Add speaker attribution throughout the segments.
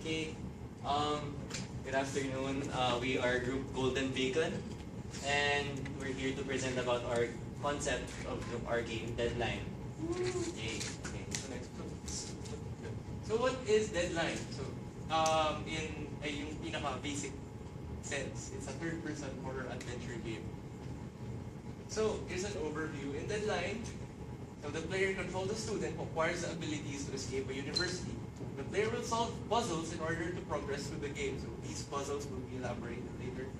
Speaker 1: Okay. Good afternoon. We are Group Golden Beacon, and we're here to present about our concept of our game, Deadline. Yay. Okay.
Speaker 2: So what is Deadline? So in yung pinaka basic sense, it's a third-person horror adventure game. So here's an overview. In Deadline, so the player controls a student who acquires the abilities to escape a university. The player will solve puzzles in order to progress through the game. So these puzzles will be elaborated later.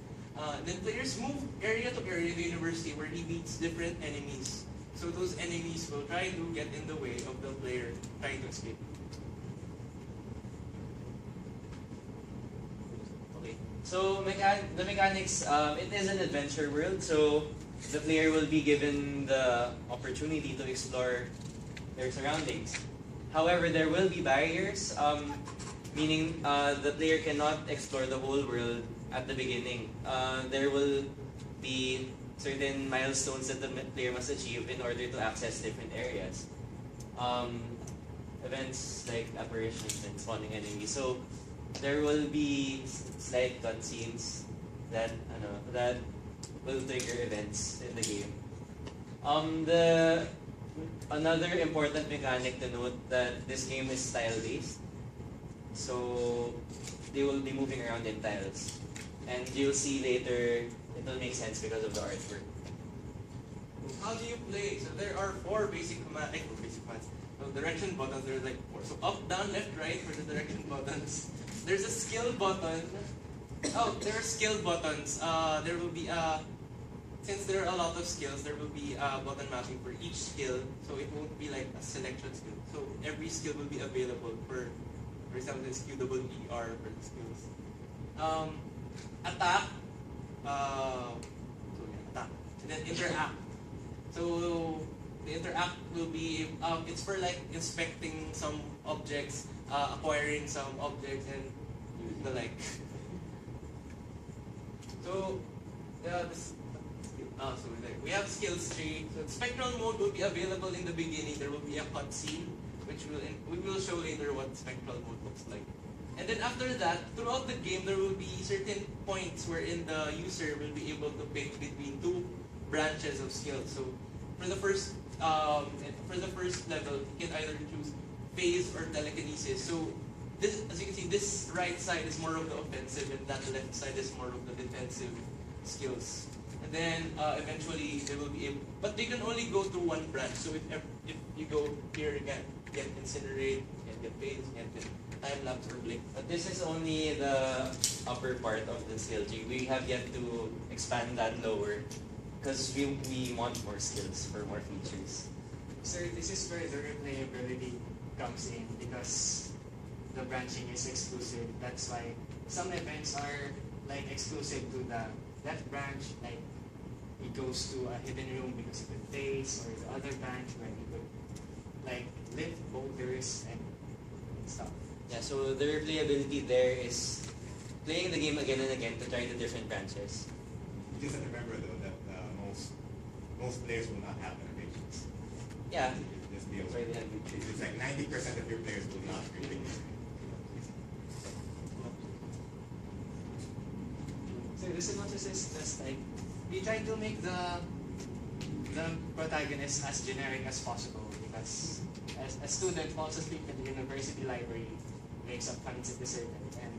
Speaker 2: Then players move area to area in the university where he meets different enemies. So those enemies will try to get in the way of the player trying to escape.
Speaker 1: Okay. So the mechanics, it is an adventure world. So the player will be given the opportunity to explore their surroundings. However, there will be barriers, meaning the player cannot explore the whole world at the beginning. There will be certain milestones that the player must achieve in order to access different areas. Events like apparitions and spawning enemies. So there will be slight cutscenes that will trigger events in the game. Another important mechanic to note that this game is tile-based. So they will be moving around in tiles. And you'll see later it will make sense because of the artwork.
Speaker 2: How do you play? So there are four basic commands. So direction buttons, there's like four. So up, down, left, right for the direction buttons. There's a skill button. Oh, there are skill buttons. There will be since there are a lot of skills, there will be button mapping for each skill, so it won't be like a selection skill. So every skill will be available for example, this QWER for the skills. Attack, attack, and then interact. So the interact will be, it's for like inspecting some objects, acquiring some objects, and the like. So we have skills tree. So spectral mode will be available in the beginning. There will be a cutscene, which we will show later what spectral mode looks like. And then after that, throughout the game, there will be certain points wherein the user will be able to pick between two branches of skills. So for the first level, you can either choose phase or telekinesis. So this, as you can see, this right side is more of the offensive, and that left side is more of the defensive skills. And then eventually they will be able, but they can only go through one branch. So if you go here, you can get incinerate, you can get phase, you can get time lapse or blink.
Speaker 1: But this is only the upper part of the skill tree. We have yet to expand that lower because we want more skills for more features.
Speaker 3: Sir, this is where the replayability comes in because the branching is exclusive. That's why some events are like exclusive to the left branch, like it goes to a hidden room because of the face, or the other branch where you could like lift boulders and stuff.
Speaker 1: Yeah, so the replayability there is playing the game again and again to try the different branches.
Speaker 4: You just have to remember though that most players will not have animations.
Speaker 1: Yeah.
Speaker 4: Just be
Speaker 1: That's
Speaker 4: aware.
Speaker 1: why they have YouTube.
Speaker 4: It's like 90% of your players will not really.
Speaker 3: So the synopsis is just like we try to make the protagonist as generic as possible because as a student falls asleep in the university library, wakes up finds it deserted, and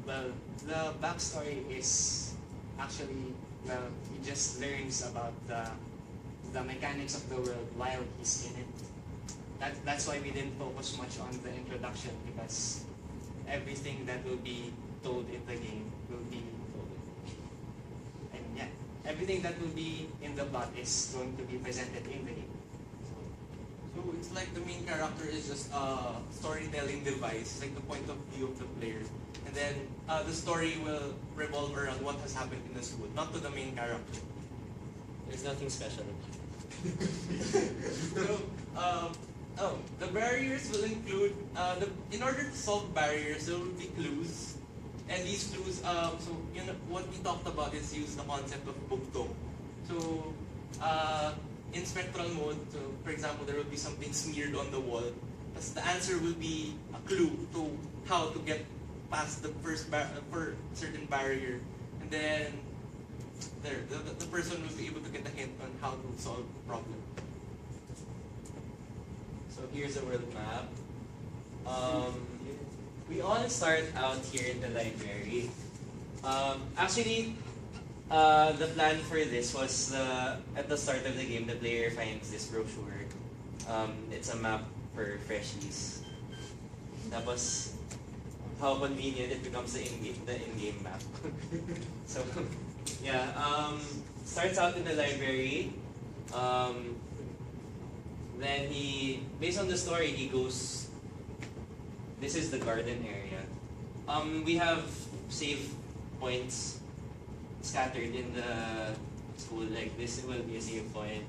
Speaker 3: well, the backstory is actually, well, he just learns about the mechanics of the world while he's in it. That's why we didn't focus much on the introduction because everything that will be told in the game will be told. And yeah, everything that will be in the plot is going to be presented in the game.
Speaker 2: So it's like the main character is just a storytelling device, it's like the point of view of the player. And then the story will revolve around what has happened in the school, not to the main character.
Speaker 1: There's nothing special.
Speaker 2: So, the barriers will include, in order to solve barriers, there will be clues. And these clues, so what we talked about is use the concept of bugtong. So, in spectral mode, so for example, there will be something smeared on the wall. The answer will be a clue to how to get past the first certain barrier, and then the person will be able to get a hint on how to solve the problem.
Speaker 1: So here's a world map. We all start out here in the library. Actually, the plan for this was at the start of the game, the player finds this brochure. It's a map for freshies. Tapos, how convenient it becomes the in-game map. So, yeah, starts out in the library. Then based on the story, he goes. This is the garden area. We have save points scattered in the school. Like this will be a save point.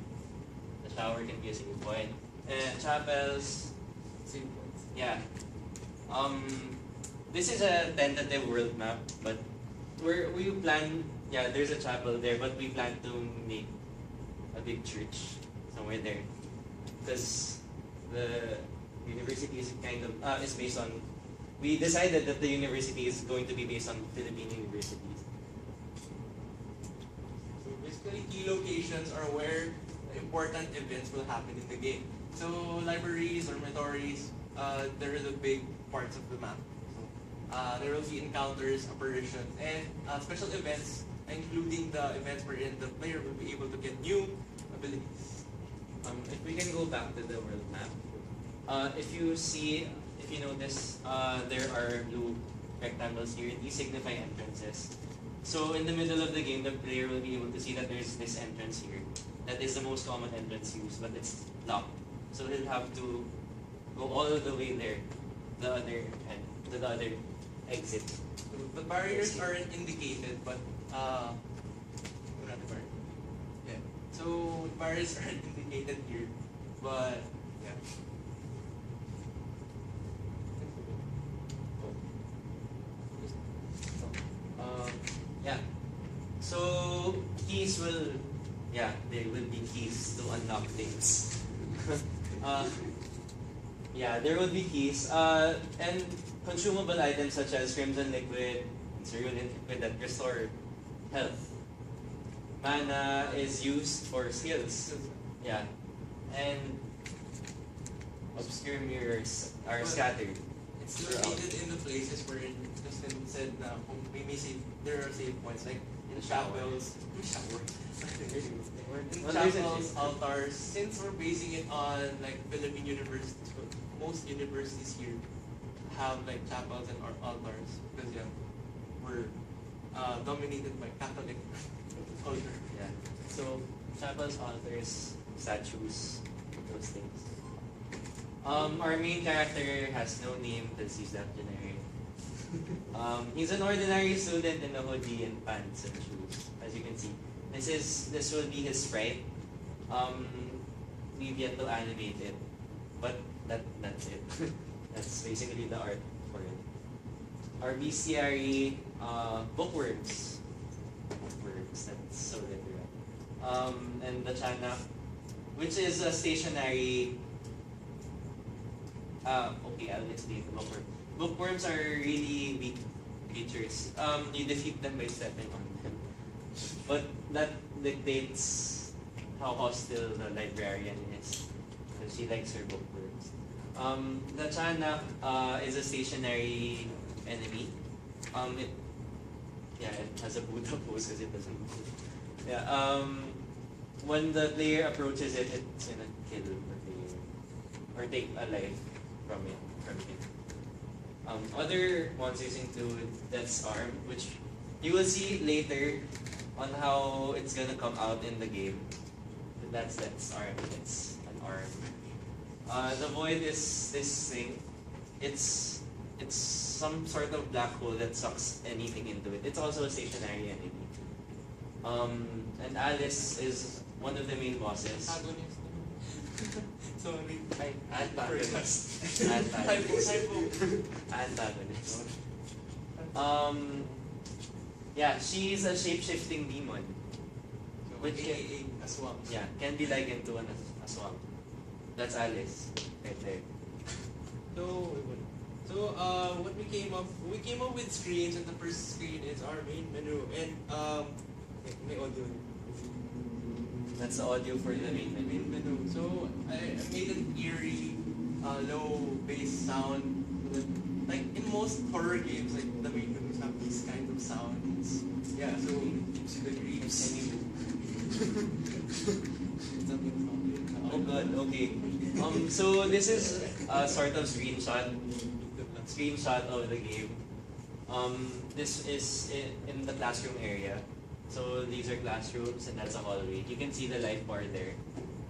Speaker 1: The shower can be a save point. Chapels,
Speaker 2: Same points.
Speaker 1: yeah. This is a tentative world map, but we plan. Yeah, there's a chapel there, but we plan to make a big church somewhere there, because the university is kind of is based on. We decided that the university is going to be based on Philippine universities.
Speaker 2: So basically, key locations are where important events will happen in the game. So libraries, dormitories, they're the big parts of the map. So there will be encounters, apparitions, and special events, including the events wherein the player will be able to get new abilities.
Speaker 1: If we can go back to the world map, if you notice, there are blue rectangles here. These signify entrances. So in the middle of the game, the player will be able to see that there's this entrance here. That is the most common entrance used, but it's locked. So he'll have to go all the way there, the other end, to the other exit.
Speaker 2: So the barriers aren't indicated, but not the barrier. Yeah. So barriers aren't indicated here, but yeah.
Speaker 1: Yeah. So keys will, yeah, there will be keys to unlock things. Yeah, there will be keys and consumable items such as crimson liquid, cerulean liquid that restore health. Mana is used for skills. Yeah, and obscure mirrors are scattered.
Speaker 2: It's located in the places where Justin said na we may see there are save points like in chapels, in chapels, altars. Since we're basing it on like Philippine universities, most universities here have like chapels and altars because yeah, we're dominated by Catholic culture.
Speaker 1: Yeah. So chapels, altars, statues, those things. Our main character has no name because he's that generic. He's an ordinary student in a hoodie and pants and shoes, as you can see. This will be his sprite. We've yet to animate it, but that's it. That's basically the art for it. Our bestiary, bookworms. Bookworms, that's so literal. And the chanak, which is a stationary. Okay, I'll explain the bookworm. Bookworms are really weak creatures. You defeat them by stepping on them. But that dictates how hostile the librarian is. Because she likes her bookworms. The chanak is a stationary enemy. It has a Buddha pose because it doesn't move. Yeah. When the player approaches it, it's gonna kill the player or take a life from him. Other monsters include Death's Arm, which you will see later on how it's gonna come out in the game. That's Death's Arm. It's an arm. The Void is this thing. It's some sort of black hole that sucks anything into it. It's also a stationary enemy. And Alice is one of the main bosses.
Speaker 2: Antagonist. Sorry.
Speaker 1: Antagonist. Antagonist. Yeah, she's a shape-shifting demon. Which
Speaker 2: AKA aswang.
Speaker 1: Yeah, can be likened to a swamp. That's Alice, right there.
Speaker 2: So what we came up with screens, and the first screen is our main menu, and may audio.
Speaker 1: That's the audio for the main menu.
Speaker 2: Main menu. So I made an eerie, low bass sound. Like in most horror games, like the main menus have these kind of sounds. Yeah, so it gives you the creeps.
Speaker 1: Oh god, okay. So this is a sort of screenshot of the game. This is in the classroom area. So these are classrooms and that's a hallway. You can see the light bar there.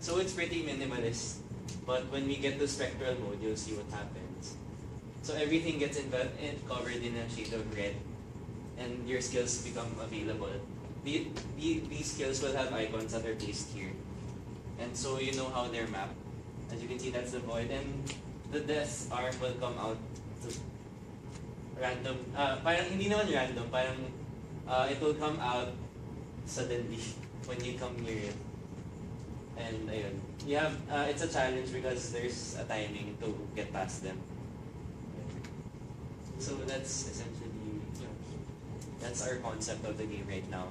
Speaker 1: So it's pretty minimalist. But when we get to spectral mode, you'll see what happens. So everything gets covered in a shade of red. And your skills become available. These skills will have icons that are placed here. And so you know how they're mapped. As you can see, that's the void. And the death arm will come out to random. Parang hindi naman random. Parang it will come out suddenly when you come near it. And ayun. You have, it's a challenge because there's a timing to get past them. So that's essentially, that's our concept of the game right now.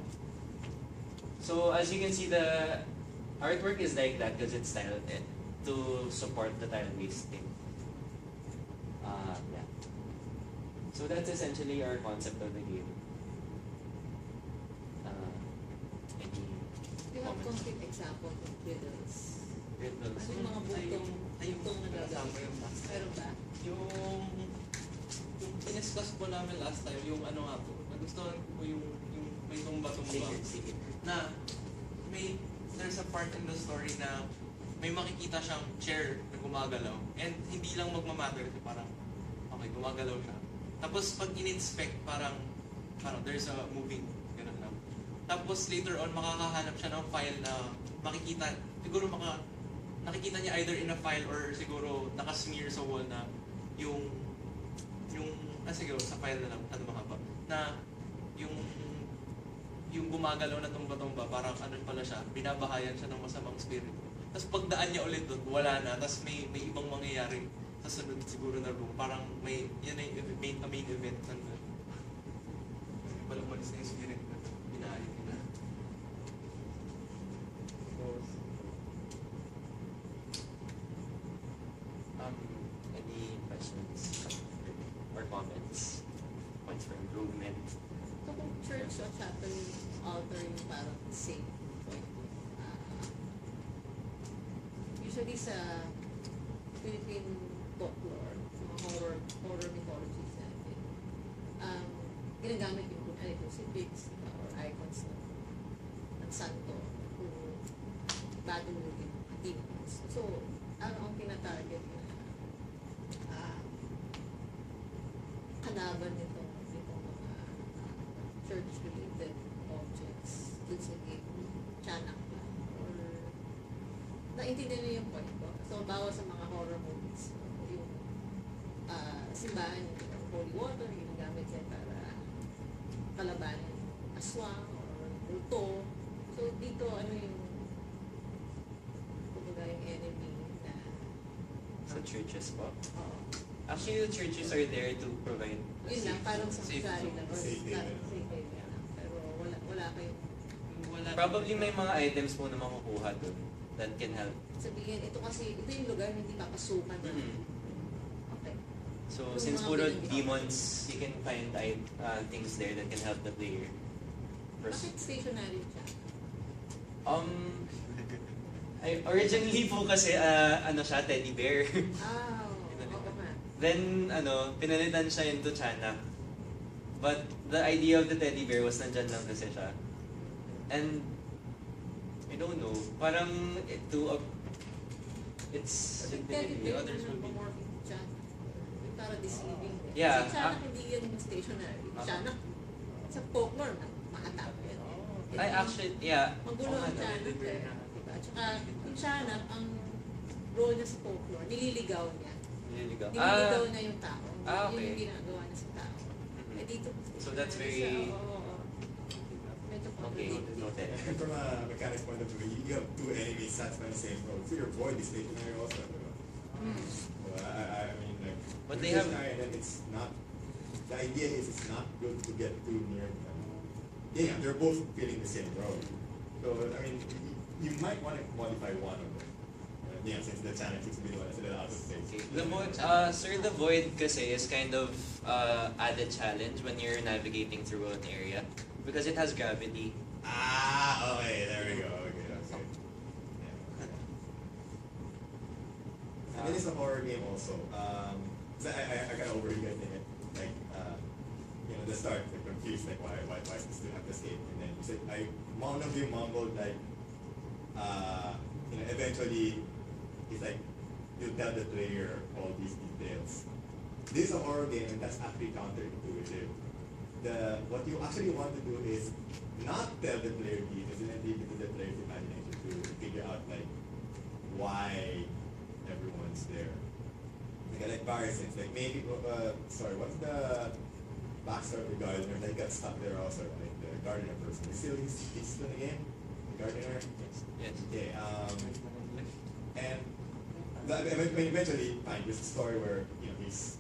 Speaker 1: So as you can see, the artwork is like that because it's tiled to support the tile-based thing. Yeah. So that's essentially our concept of the game. Any
Speaker 5: You have
Speaker 1: comments?
Speaker 5: concrete example of riddles.
Speaker 1: Riddles?
Speaker 5: Ano yung mga butong na gagawin? Meron ba?
Speaker 2: Yung in-discuss po namin last time, yung ano nga po, nagustuhan ko yung may tumba-tumba.
Speaker 1: Sige.
Speaker 2: Na there's a part in the story na may makikita siyang chair na gumagalaw, and hindi lang magmamatter, parang okay, gumagalaw siya. Tapos pag in-inspect, parang there's a moving, gano'n lang. Tapos later on, makakahanap siya ng file na makikita, siguro nakikita niya either in a file or siguro nakasmear sa wall na yung siguro sa file na lang, ano mahaba, na yung gumagalaw na tumba-tumba, parang ano pala siya, binabahayan siya ng masamang spirit. Tapos pagdaan niya ulit doon, wala na. Tapos may ibang mangyayari sa sunod siguro na room. Parang yan ay main event. Walang umalis na yung spirit na binahayan nila.
Speaker 1: Any questions or comments? Points for improvement?
Speaker 5: So kung church o chapel altar yung parang same point. Usually sa Philippine folklore, sa mga horror mythologies natin, ginagamit yung crucifix or icons ng santo to battle with demons. So, ano ang tinatarget na kalaban nitong mga church-related objects dun sa game, tiyanak ba? Or naintindihan niyo yung point ko? So, bawa sa mga horror movies, yung simbahan, yung holy water, ginagamit yan para kalabanin aswang or multo. So, dito, ano yung kumbaga yung enemy na
Speaker 1: Sa churches po?
Speaker 5: oo.
Speaker 1: Actually, the churches are there to provide
Speaker 5: Yun lang, parang sa
Speaker 2: safe
Speaker 5: kusari lang. Or
Speaker 4: safe haven.
Speaker 5: safe haven lang. Pero wala kayong
Speaker 1: Probably may mga items po na makukuha dun that can help.
Speaker 5: sabihin, ito yung lugar na hindi papasukan. Okay.
Speaker 1: So,
Speaker 5: Yung
Speaker 1: since
Speaker 5: mga
Speaker 1: puro
Speaker 5: pinag-
Speaker 1: demons, you can find things there that can help the player.
Speaker 5: Bakit stationary siya?
Speaker 1: Originally po kasi, ano siya, teddy bear.
Speaker 5: Oo nga.
Speaker 1: Then, pinalitan siya into Chana. But the idea of the teddy bear was nandyan lang kasi siya. And, I don't know, parang it's
Speaker 5: Teddy bear
Speaker 1: the
Speaker 5: na
Speaker 1: others will be.
Speaker 5: morphing siya. Yung para deceiving din.
Speaker 1: Yeah,
Speaker 5: Kasi Tiyanak hindi yan stationary. Tiyanak, sa folklore, makatap yan.
Speaker 1: I actually, yeah.
Speaker 5: Magulo ang
Speaker 1: ano.
Speaker 5: Tiyanak eh. Diba? Tsaka, yung Tiyanak, ang role niya sa folklore, nililigaw niya.
Speaker 1: Nililigaw.
Speaker 5: Nililigaw niya yung tao.
Speaker 1: okay.
Speaker 5: Yun yung ginagawa niya sa tao. Eh dito,
Speaker 1: So that's
Speaker 5: stationary
Speaker 1: very-
Speaker 5: siya. Oo. Medyo
Speaker 1: Okay,
Speaker 5: contradicting.
Speaker 1: noted.
Speaker 4: And from a mechanic point of view, you have two enemies sat by the same road. So your void is stationary also.
Speaker 5: Mm.
Speaker 4: Well, I mean, like,
Speaker 1: But
Speaker 4: With
Speaker 1: they
Speaker 4: this
Speaker 1: have
Speaker 4: guy, and then it's not. The idea is it's not good to get too near them. Yeah, they're both filling the same role. So I mean, you might want to modify one of them. Yeah, since the challenge is a little out of space.
Speaker 1: okay. The void, sir, the void kasi is kind of added challenge when you're navigating through an area because it has gravity.
Speaker 4: Ah, okay, there we go. Okay, that's good. Yeah. And it is a horror game also. So I got over you guys in it. Like, the start, like confused, like why does this still have to escape? And then you said, one of you mumbled like, eventually, it's like you tell the player all these details. This is a horror game, and that's actually counterintuitive. What you actually want to do is not tell the player details and then leave it to the player's imagination to figure out like why everyone's there. Like Barry says, like maybe what's the backstory of the gardener that got stuck there also, like the gardener person. He's still in the game? The gardener?
Speaker 1: Yes.
Speaker 4: Okay, and eventually fine, there's a story where he's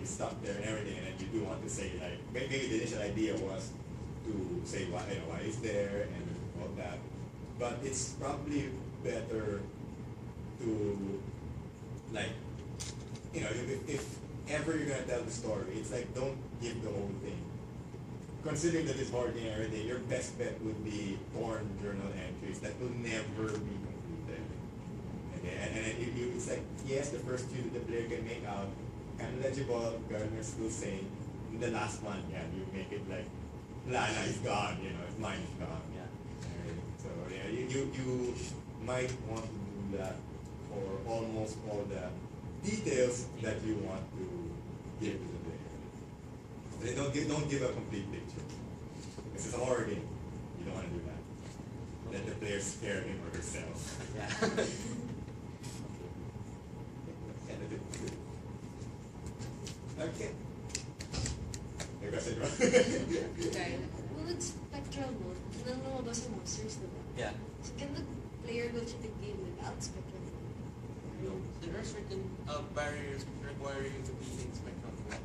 Speaker 4: stuck there and everything, and then you do want to say like maybe the initial idea was to say why he's there and all that, but it's probably better to like if ever you're gonna tell the story, it's like don't give the whole thing. Considering that it's hard and everything, your best bet would be torn journal entries that will never be completed. Okay, and it's like yes, the first two the player can make out kind of legible, Gardner's still sane. The last one, yeah, you make it like Lana is gone, his mind is gone.
Speaker 1: Yeah.
Speaker 4: Right? So yeah, you might want to do that for almost all the details that you want to give to the player. Don't give a complete picture. This is a horror game. You don't want to do that. Let the player scare him or herself.
Speaker 1: Yeah.
Speaker 4: Okay. May question ba?
Speaker 5: Okay.
Speaker 6: Well, with spectral mode, nang lumabas yung monsters, diba?
Speaker 1: Yeah.
Speaker 6: So can the player go through the game without spectral mode?
Speaker 2: No, there are certain barriers which require you to be in spectral mode.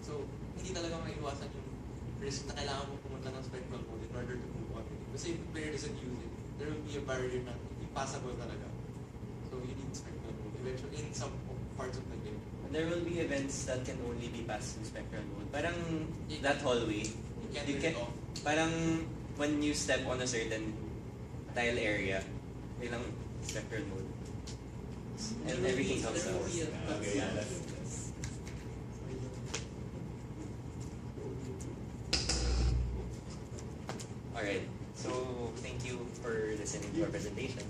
Speaker 2: So hindi talaga maiwasan yung risk na kailangan mo pumunta ng spectral mode in order to move on. Kasi if the player doesn't use it, there will be a barrier na impossible talaga. So you need spectral mode eventually in some parts of the game.
Speaker 1: There will be events that can only be passed in spectral mode. Parang that hallway,
Speaker 2: You can't
Speaker 1: you
Speaker 2: turn it
Speaker 1: can,
Speaker 2: off.
Speaker 1: parang when you step on a certain tile area, yun lang spectral mode. And everything comes
Speaker 2: There will
Speaker 1: out.
Speaker 2: be a
Speaker 4: Okay, yeah, that's
Speaker 1: Alright, so thank you for listening to our presentation.